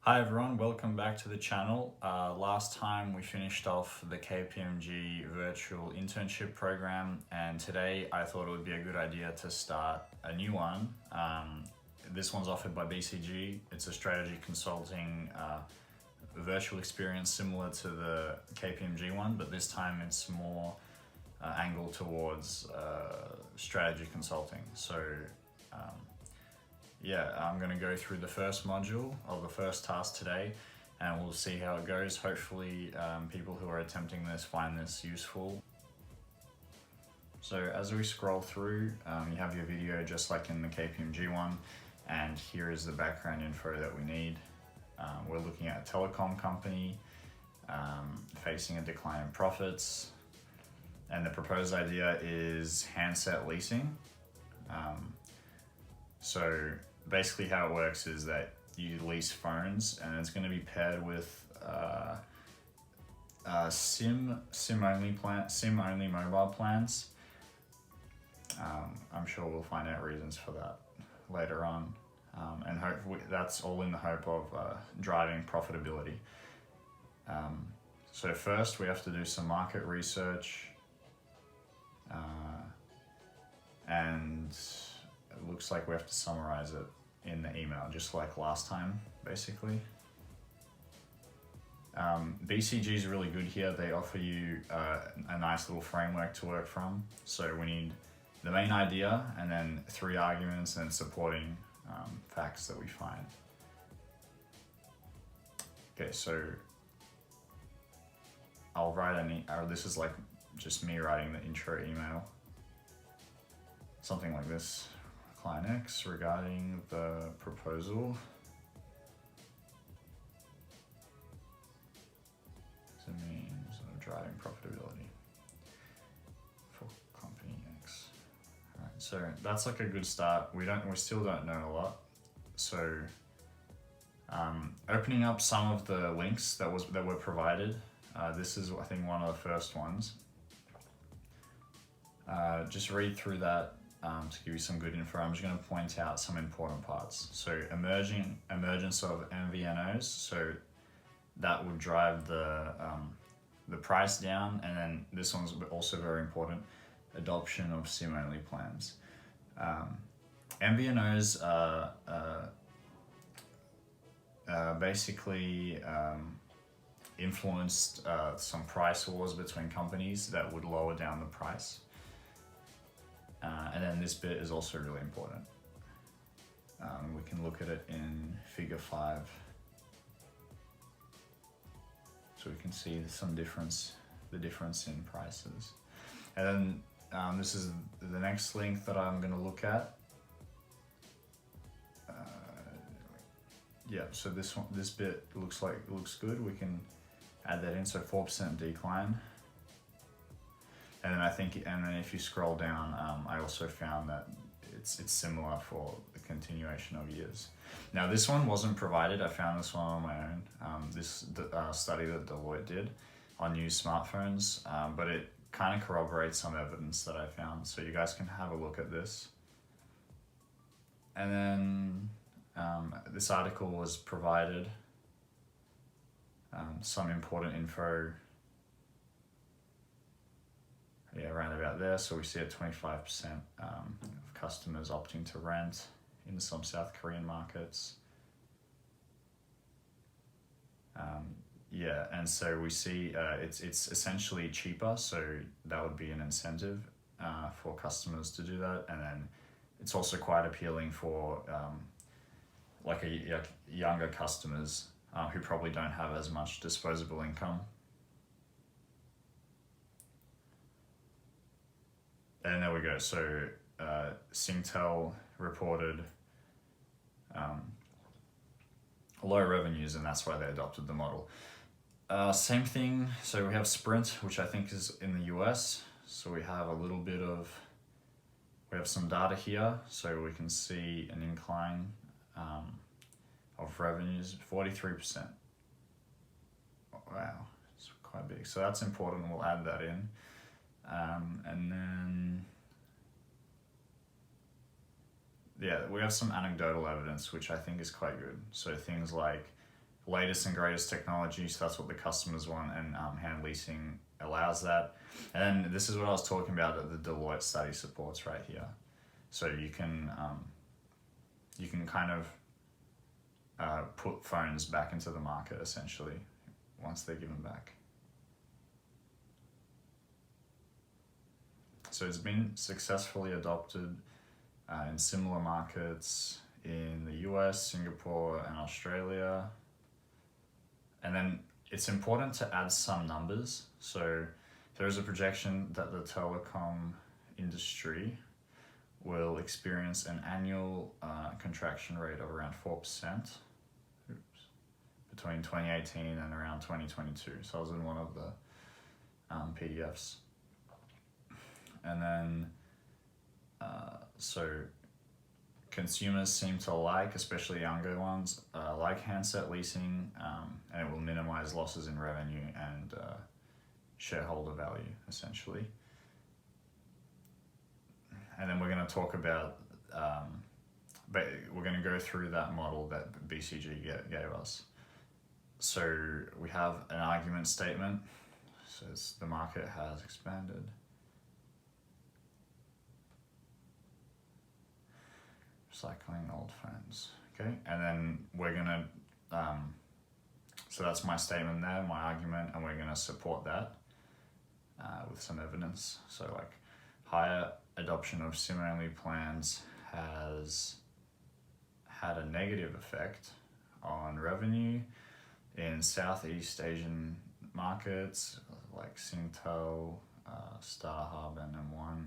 Hi everyone, welcome back to the channel. Last time we finished off the KPMG virtual internship program, and today I thought it would be a good idea to start a new one. This one's offered by BCG. It's a strategy consulting virtual experience similar to the KPMG one, but this time it's more angled towards strategy consulting. Yeah, I'm going to go through the first module of the first task today, and we'll see how it goes. Hopefully people who are attempting this find this useful. So as we scroll through, you have your video just like in the KPMG one, and here is the background info that we need. We're looking at a telecom company facing a decline in profits, and the proposed idea is handset leasing. So basically how it works is that you lease phones, and it's going to be paired with SIM only mobile plans. I'm sure we'll find out reasons for that later on, and hopefully that's all in the hope of driving profitability. So first we have to do some market research, and it looks like we have to summarize it in the email, just like last time, basically. BCG is really good here. They offer you a nice little framework to work from. So we need the main idea, and then 3 arguments and supporting facts that we find. Okay, so I'll write this is like just me writing the intro email. Something like this. Client X regarding the proposal. It's a means of driving profitability for company X. All right, so that's like a good start. We still don't know a lot. So opening up some of the links that were provided. This is, I think, one of the first ones. Just read through that. To give you some good info, I'm just going to point out some important parts. So emergence of MVNOs, so that would drive the price down, and then this one's also very important, adoption of SIM-only plans. MVNOs basically influenced some price wars between companies that would lower down the price. And then this bit is also really important. We can look at it in figure 5. So we can see the difference in prices. And then this is the next link that I'm going to look at. Yeah, so this bit looks good. We can add that in. So 4% decline. And then if you scroll down, I also found that it's similar for the continuation of years. Now this one wasn't provided. I found this one on my own. This study that Deloitte did on used smartphones, but it kind of corroborates some evidence that I found. So you guys can have a look at this. And then this article was provided. Some important info. Yeah, around about there. So we see at 25% of customers opting to rent in some South Korean markets. Yeah, and so we see it's essentially cheaper, so that would be an incentive for customers to do that. And then it's also quite appealing for like younger customers who probably don't have as much disposable income. And there we go. So Singtel reported low revenues, and that's why they adopted the model. Same thing. So we have Sprint, which I think is in the US. So we have some data here. So we can see an incline of revenues, 43%. Wow, it's quite big. So that's important. We'll add that in. And then, yeah, we have some anecdotal evidence, which I think is quite good. So things like latest and greatest technology, so that's what the customers want, and hand leasing allows that. And then this is what I was talking about that the Deloitte study supports right here. So you can kind of put phones back into the market essentially once they're given back. So it's been successfully adopted in similar markets in the US, Singapore, and Australia. And then it's important to add some numbers. So there is a projection that the telecom industry will experience an annual contraction rate of around 4% between 2018 and around 2022. So I was in one of the PDFs. And then, so consumers seem to like, especially younger ones, like handset leasing, and it will minimize losses in revenue and shareholder value, essentially. And then we're going to talk about, but we're going to go through that model that BCG gave us. So we have an argument statement. It says the market has expanded. Recycling old phones. Okay, and then we're gonna, so that's my statement there, my argument, and we're gonna support that with some evidence. So like higher adoption of SIM-only plans has had a negative effect on revenue in Southeast Asian markets like Singtel, StarHub, and M1.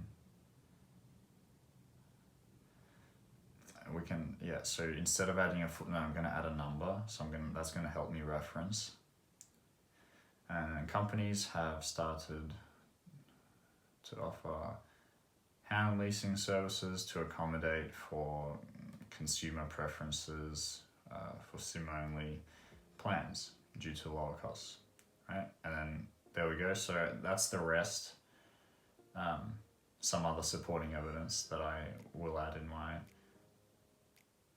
We can, so instead of adding a footnote, I'm going to add a number. So that's going to help me reference. And companies have started to offer hand leasing services to accommodate for consumer preferences for SIM-only plans due to lower costs, right? And then there we go. So that's the rest. Some other supporting evidence that I will add in my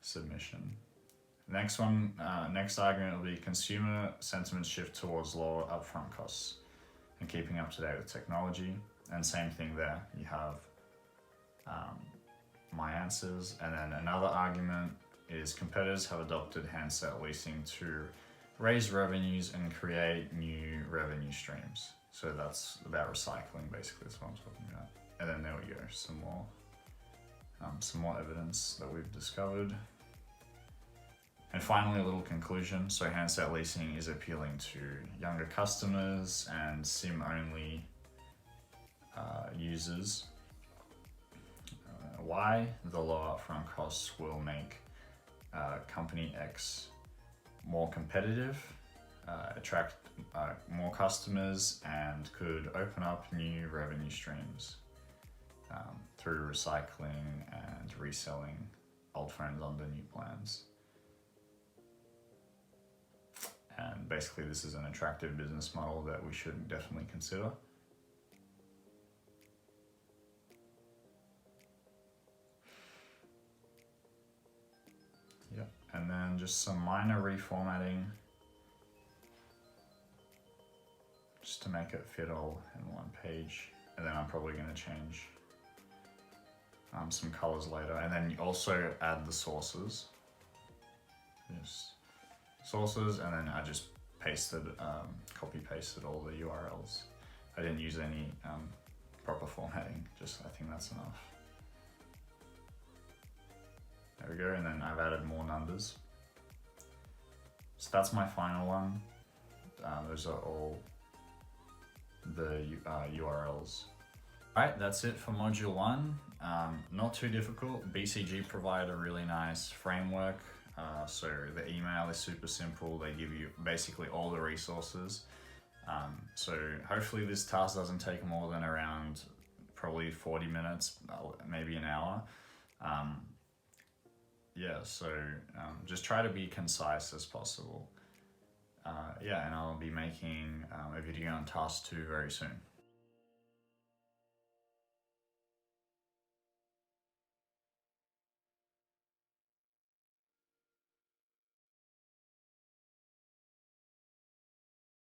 submission. Next one, next argument will be consumer sentiment shift towards lower upfront costs and keeping up to date with technology. And same thing there, you have my answers. And then another argument is competitors have adopted handset leasing to raise revenues and create new revenue streams. So that's about recycling, basically, that's what I'm talking about. And then there we go, some more evidence that we've discovered. And finally, a little conclusion. So handset leasing is appealing to younger customers and SIM-only users. Why? The low upfront costs will make company X more competitive, attract more customers, and could open up new revenue streams through recycling and reselling old phones under new plans. And basically this is an attractive business model that we should definitely consider. Yep, and then just some minor reformatting just to make it fit all in one page. And then I'm probably going to change some colors later. And then you also add the sources. Just sources, and then I just pasted, copy pasted all the URLs. I didn't use any proper formatting, just I think that's enough. There we go, and then I've added more numbers. So that's my final one. Those are all the URLs. Alright, that's it for module 1. Not too difficult. BCG provide a really nice framework. So the email is super simple. They give you basically all the resources. So hopefully this task doesn't take more than around probably 40 minutes, maybe an hour. Just try to be concise as possible. And I'll be making a video on task 2 very soon.